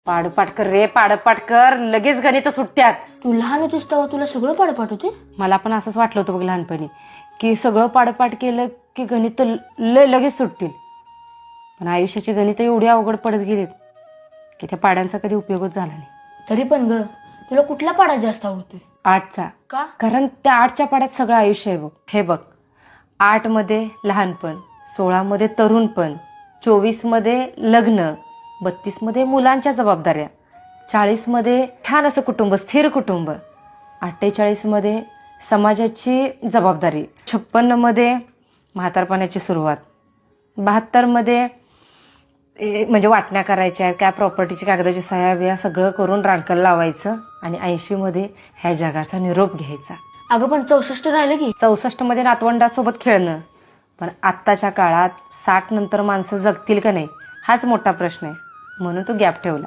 पाडपाट कर रे, पाडपाट कर, लगेच गणित सुटत्यात. तू लहान होतीस तेव्हा तुला सगळं पाडपाट होते. मला पण असंच वाटलं होतं बघ लहानपणी की सगळं पाडपाट केलं की गणित लगेच सुटतील. पण आयुष्याची गणित एवढी अवघड पडत गेलीत की त्या पाड्यांचा कधी उपयोगच झाला नाही. तरी पण ग, तुला कुठला पाडा जास्त आवडतोय? 8चा. का? कारण त्या 8च्या पाड्यात सगळं आयुष्य आहे बघ. हे बघ, 8 मध्ये लहानपण, 16 मध्ये तरुणपण, 24 मध्ये लग्न, 32 मध्ये मुलांच्या जबाबदाऱ्या, 40 मध्ये छान असं कुटुंब, स्थिर कुटुंब, 48 मध्ये समाजाची जबाबदारी, 56 मध्ये म्हातारपणाची सुरुवात, 72 मध्ये म्हणजे वाटण्या करायच्या, काय प्रॉपर्टीची कागदाची सह्या बिया सगळं करून रांकल लावायचं, आणि 80 मध्ये ह्या जगाचा निरोप घ्यायचा. अगं पण 64 राहिलं की. 64 मध्ये नातवंडासोबत खेळणं. पण आत्ताच्या काळात 60 नंतर माणसं जगतील का नाही हाच मोठा प्रश्न आहे. म्हणून तो गॅप ठेवला.